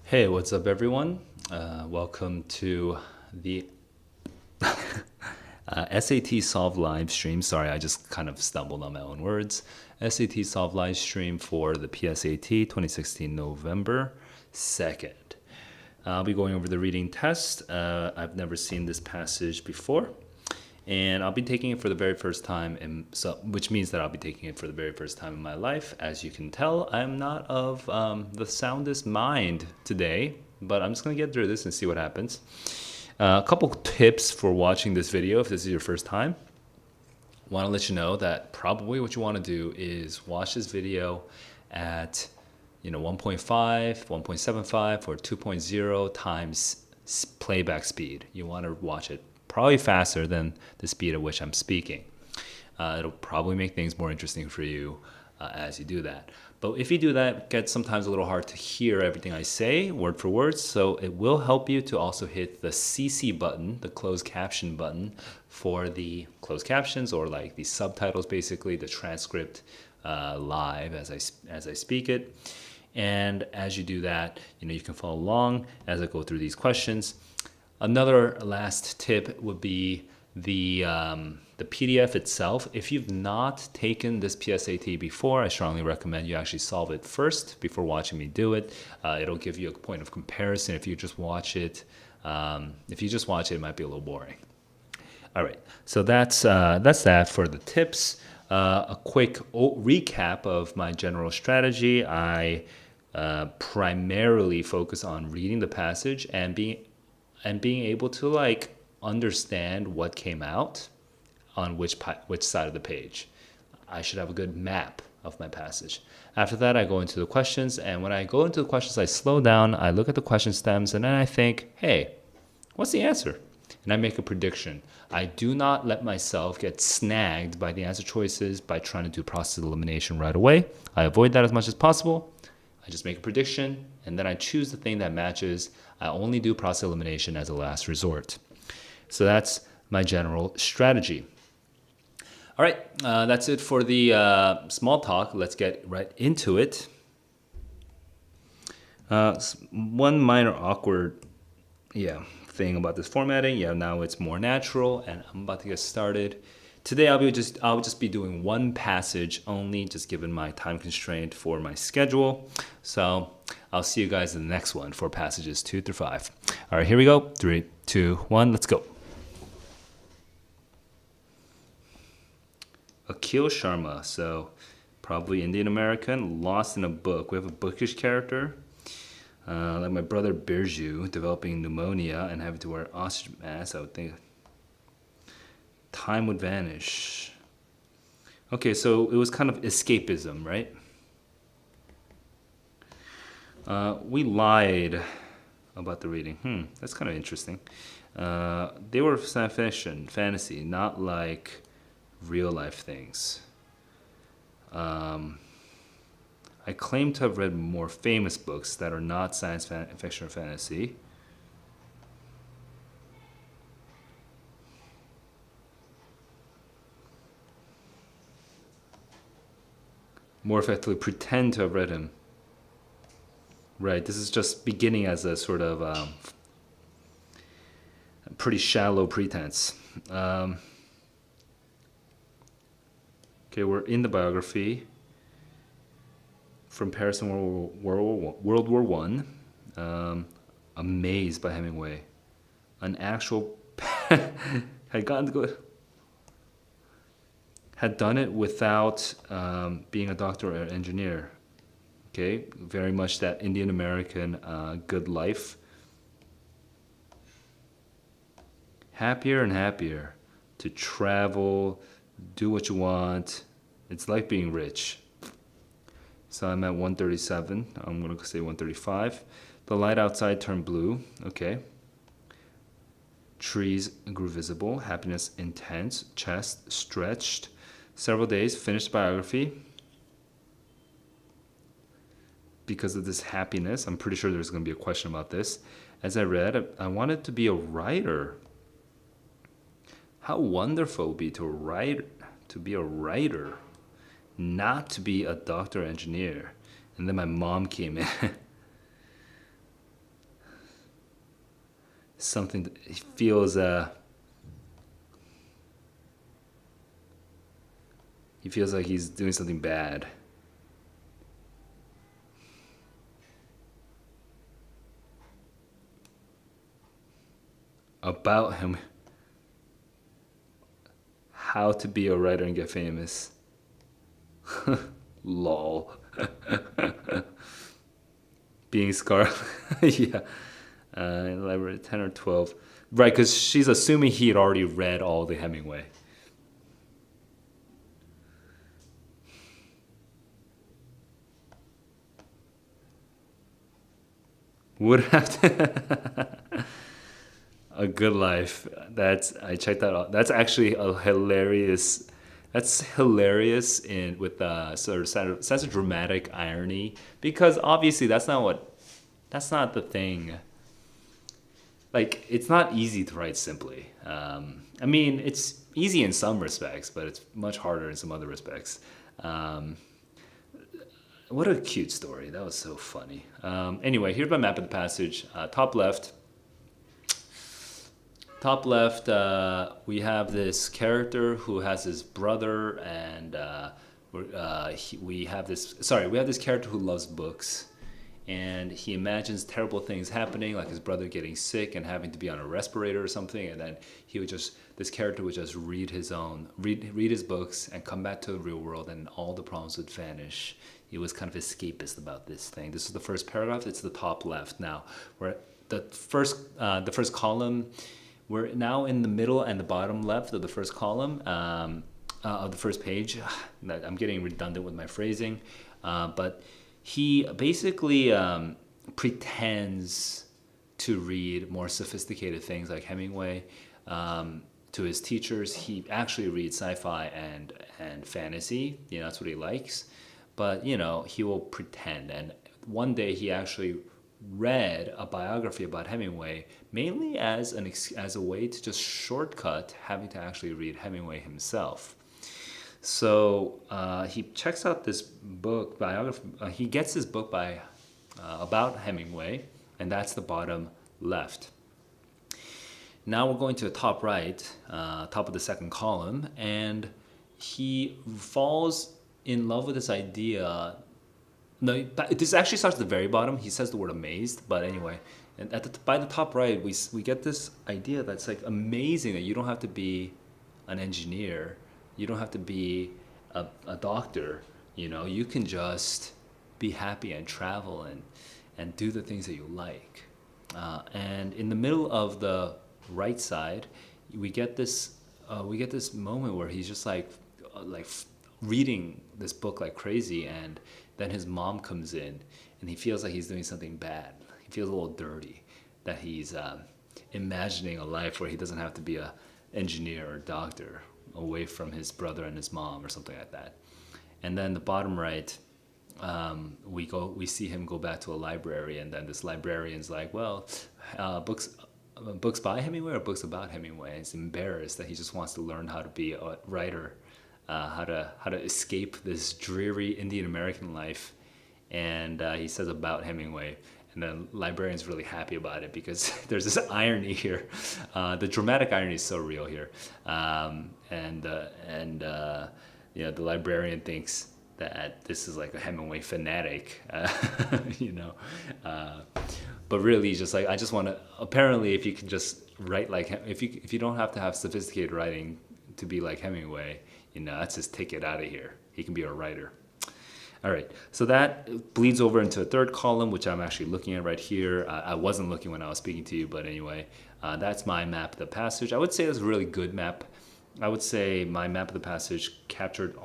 Hey, what's up, everyone? Welcome to the SAT Solve live stream. Sorry, I just kind of stumbled on my own words. SAT Solve live stream for the PSAT 2016 November 2nd. I'll be going over the reading test. I've never seen this passage before, and I'll be taking it for the very first time, which means that I'll be taking it for the very first time in my life. As you can tell, I'm not of the soundest mind today, but I'm just going to get through this and see what happens. A couple tips for watching this video if this is your first time. Want to let you know that probably what you want to do is watch this video at 1.5, 1.75, or 2.0 times playback speed. You want to watch it probably faster than the speed at which I'm speaking. It'll probably make things more interesting for you as you do that. But if you do that, it gets sometimes a little hard to hear everything I say word for word. So it will help you to also hit the CC button, the closed caption button, for the closed captions, or like the subtitles, basically the transcript live as I speak it. And as you do that, you can follow along as I go through these questions. Another last tip would be the PDF itself. If you've not taken this PSAT before, I strongly recommend you actually solve it first before watching me do it. It'll give you a point of comparison. If you just watch it, it might be a little boring. All right, so that's that for the tips. A quick recap of my general strategy. I primarily focus on reading the passage and being able to understand what came out on which side of the page. I should have a good map of my passage. After that, I go into the questions, and when I go into the questions, I slow down, I look at the question stems, and then I think, hey, what's the answer? And I make a prediction. I do not let myself get snagged by the answer choices by trying to do process elimination right away. I avoid that as much as possible. I just make a prediction, and then I choose the thing that matches. I only do process elimination as a last resort. So that's my general strategy. All right, that's it for the small talk. Let's get right into it. One minor awkward thing about this formatting. Now it's more natural, and I'm about to get started. Today I'll just be doing one passage only, just given my time constraint for my schedule. So I'll see you guys in the next one for passages 2 through 5. All right, here we go. 3, 2, 1, let's go. Akhil Sharma, so probably Indian American, lost in a book. We have a bookish character, like my brother Birju, developing pneumonia and having to wear oxygen mask. I would think time would vanish. Okay, so it was kind of escapism, right? We lied about the reading. That's kind of interesting. They were science fiction, fantasy, not like real life things. I claim to have read more famous books that are not science fiction or fantasy. More effectively pretend to have read him. Right, this is just beginning as a sort of pretty shallow pretense. Okay, we're in the biography from Paris in World War One. Amazed by Hemingway. An actual had done it without being a doctor or engineer. Okay, very much that Indian American good life. Happier and happier to travel, do what you want. It's like being rich. So I'm at 137. I'm going to say 135. The light outside turned blue. Okay. Trees grew visible. Happiness intense. Chest stretched. Several days. Finished biography. Because of this happiness, I'm pretty sure there's going to be a question about this. As I read, I wanted to be a writer. How wonderful it would be to be a writer, not to be a doctor or engineer. And then my mom came in. something that he feels like he's doing something bad. About him, how to be a writer and get famous. Lol. Being Scarlet. Yeah. Library 10 or 12. Right, because she's assuming he had already read all the Hemingway. Would have to. A Good Life. I checked that out. That's actually a hilarious. That's hilarious in with sort of sense of dramatic irony because obviously that's not the thing. Like it's not easy to write simply. I mean, it's easy in some respects, but it's much harder in some other respects. Um, what a cute story. That was so funny. Anyway, here's my map of the passage. Top left. Top left, we have this character who has his brother, and we have this. Sorry, we have this character who loves books, and he imagines terrible things happening, like his brother getting sick and having to be on a respirator or something, and then this character would just read his books and come back to the real world, and all the problems would vanish. He was kind of escapist about this thing. This is the first paragraph. It's the top left now, where the first column. We're now in the middle and the bottom left of the first column of the first page. I'm getting redundant with my phrasing, but he basically pretends to read more sophisticated things like Hemingway. To his teachers, he actually reads sci-fi and fantasy. That's what he likes. But he will pretend. And one day he actually read a biography about Hemingway mainly as a way to just shortcut having to actually read Hemingway himself. So he checks out this book biography. He gets this book about Hemingway, and that's the bottom left. Now we're going to the top right, top of the second column, and he falls in love with this idea. No, this actually starts at the very bottom. He says the word amazed, but anyway, and by the top right, we get this idea that's like amazing that you don't have to be an engineer, you don't have to be a doctor. You can just be happy and travel and do the things that you like. And in the middle of the right side, we get this moment where he's just like reading this book like crazy, and then his mom comes in, and he feels like he's doing something bad. He feels a little dirty that he's imagining a life where he doesn't have to be an engineer or doctor away from his brother and his mom or something like that. And then the bottom right, we see him go back to a library, and then this librarian's like, well, books by Hemingway or books about Hemingway? And he's embarrassed that he just wants to learn how to be a writer. How to escape this dreary Indian American life, and he says about Hemingway, and the librarian's really happy about it because there's this irony here. The dramatic irony is so real here, and the librarian thinks that this is like a Hemingway fanatic, but really he's just like, I just want to. Apparently, if you can just write like if you don't have to have sophisticated writing to be like Hemingway. That's his ticket out of here. He can be a writer. All right, so that bleeds over into a third column, which I'm actually looking at right here. I wasn't looking when I was speaking to you, but anyway, that's my map of the passage. I would say it's a really good map. I would say my map of the passage captured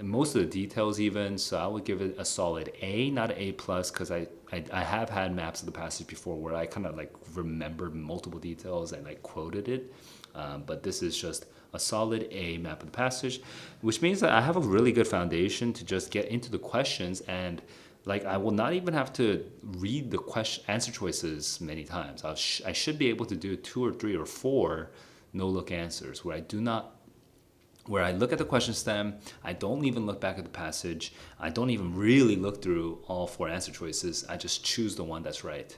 most of the details even, so I would give it a solid A, not an A+, because I have had maps of the passage before where I kind of like remembered multiple details and like quoted it, but this is just a solid A map of the passage, which means that I have a really good foundation to just get into the questions, and like I will not even have to read the answer choices many times. I should be able to do 2 or 3 or 4 no-look answers where I look at the question stem, I don't even look back at the passage, I don't even really look through all 4 answer choices, I just choose the one that's right.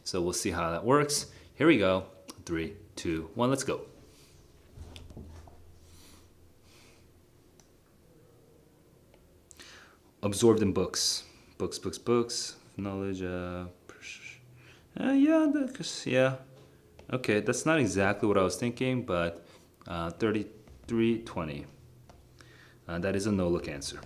So we'll see how that works. Here we go. 3, 2, 1, let's go. Absorbed in books. Books. Knowledge. Yeah. Okay, that's not exactly what I was thinking, but 3320. That is a no-look answer.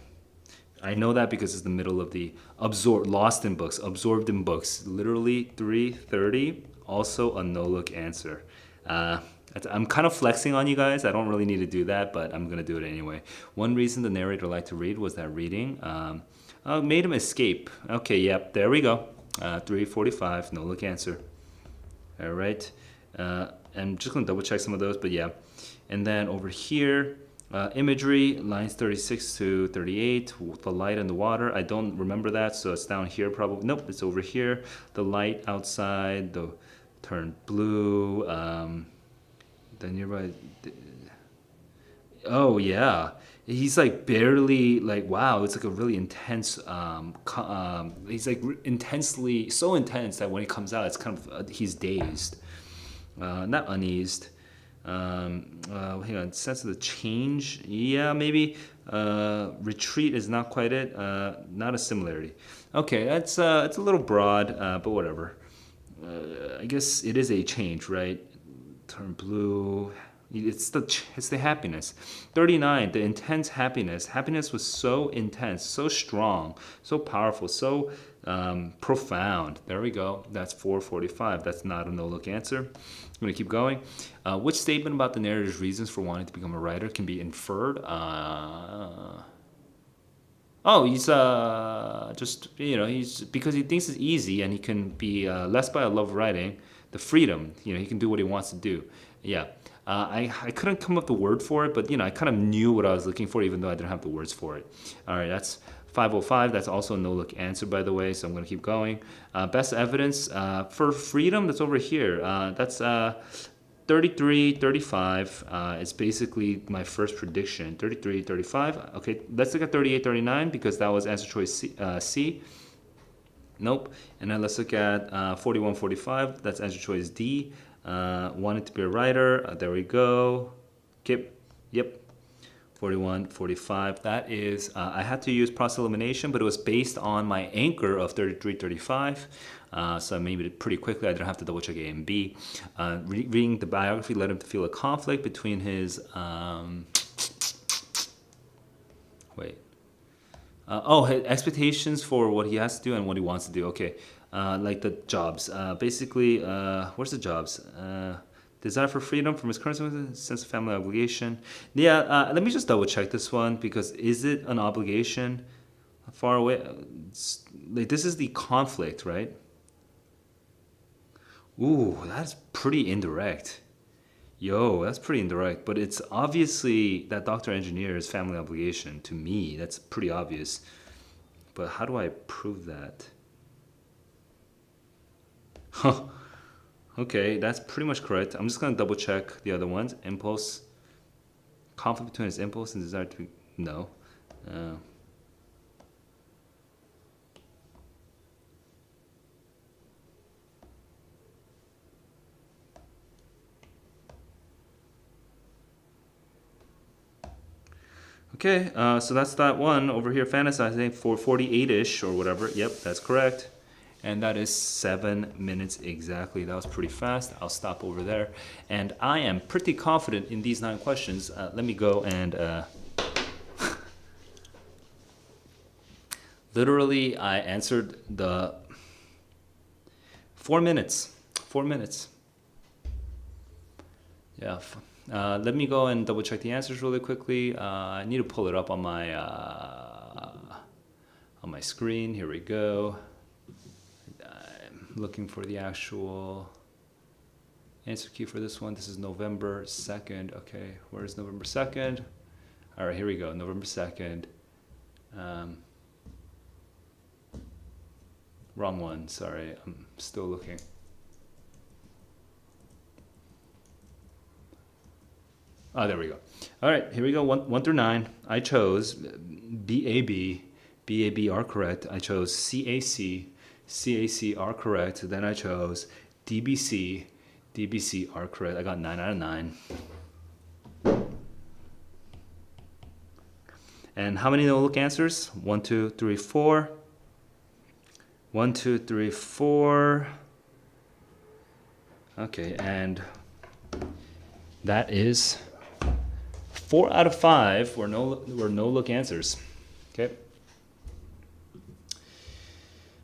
I know that because it's the middle of the lost in books, absorbed in books. Literally 330, also a no-look answer. I'm kind of flexing on you guys. I don't really need to do that, but I'm gonna do it anyway. One reason the narrator liked to read was that reading made him escape. Okay, yep, there we go. 345, no-look answer. All right, I'm just gonna double check some of those, but yeah. And then over here, imagery, lines 36 to 38, the light and the water. I don't remember that, so it's down here probably. Nope, it's over here. The light outside, the turned blue. The nearby. Oh yeah, he's like barely like wow. It's like a really intense. He's like intensely so intense that when he comes out, it's kind of he's dazed, not uneased. Hang on, sense of the change. Yeah, maybe. Retreat is not quite it. Not a similarity. Okay, that's it's a little broad, but whatever. I guess it is a change, right? Turn blue. It's the happiness. 39, the intense happiness. Happiness was so intense, so strong, so powerful, so profound. There we go. That's 445. That's not a no-look answer. I'm going to keep going. Which statement about the narrator's reasons for wanting to become a writer can be inferred? He's just, he's because he thinks it's easy and he can be less by a love of writing, the freedom, he can do what he wants to do. Yeah. I couldn't come up with the word for it, but I kind of knew what I was looking for, even though I didn't have the words for it. All right, that's 505. That's also a no-look answer, by the way, so I'm going to keep going. Best evidence for freedom, that's over here. That's 3335. It's basically my first prediction. 3335. Okay, let's look at 3839 because that was answer choice C. Nope. And then let's look at 4145. That's answer choice D. Wanted to be a writer. There we go. Yep. 41, 45. That is, I had to use process elimination, but it was based on my anchor of 33, 35. So I made it pretty quickly. I didn't have to double check A and B. Reading the biography led him to feel a conflict between his, his expectations for what he has to do and what he wants to do. Okay. Like the jobs. Basically, where's the jobs? Desire for freedom from his current sense of family obligation. Yeah, let me just double check this one because is it an obligation? Far away. This is the conflict, right? Ooh, that's pretty indirect. Yo, that's pretty indirect. But it's obviously that doctor engineer is family obligation. To me, that's pretty obvious. But how do I prove that? Huh. Okay, that's pretty much correct. I'm just going to double check the other ones. Impulse. Conflict between his impulse and desire to be... No. Okay, so that's that one over here, fantasizing for 48-ish or whatever. Yep, that's correct. And that is 7 minutes exactly. That was pretty fast. I'll stop over there. And I am pretty confident in these 9 questions. Let me go and... Literally, I answered the 4 minutes. 4 minutes. Yeah. Let me go and double check the answers really quickly. I need to pull it up on my screen. Here we go. Looking for the actual answer key for this one. This is November 2nd. Okay, where's November 2nd? All right, here we go. November 2nd. Wrong one. Sorry, I'm still looking. Oh, there we go. All right, here we go. 1 through 9. I chose BAB. BAB are correct. I chose CAC. CAC are correct. Then I chose DBC. DBC are correct. I got 9 out of 9. And how many no-look answers? 1, 2, 3, 4. 1, 2, 3, 4. Okay, and that is 4 out of 5 were no-look answers. Okay.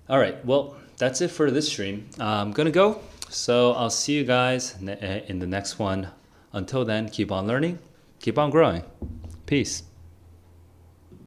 All right, well, that's it for this stream. I'm gonna go, so I'll see you guys in the next one. Until then, keep on learning, keep on growing. Peace.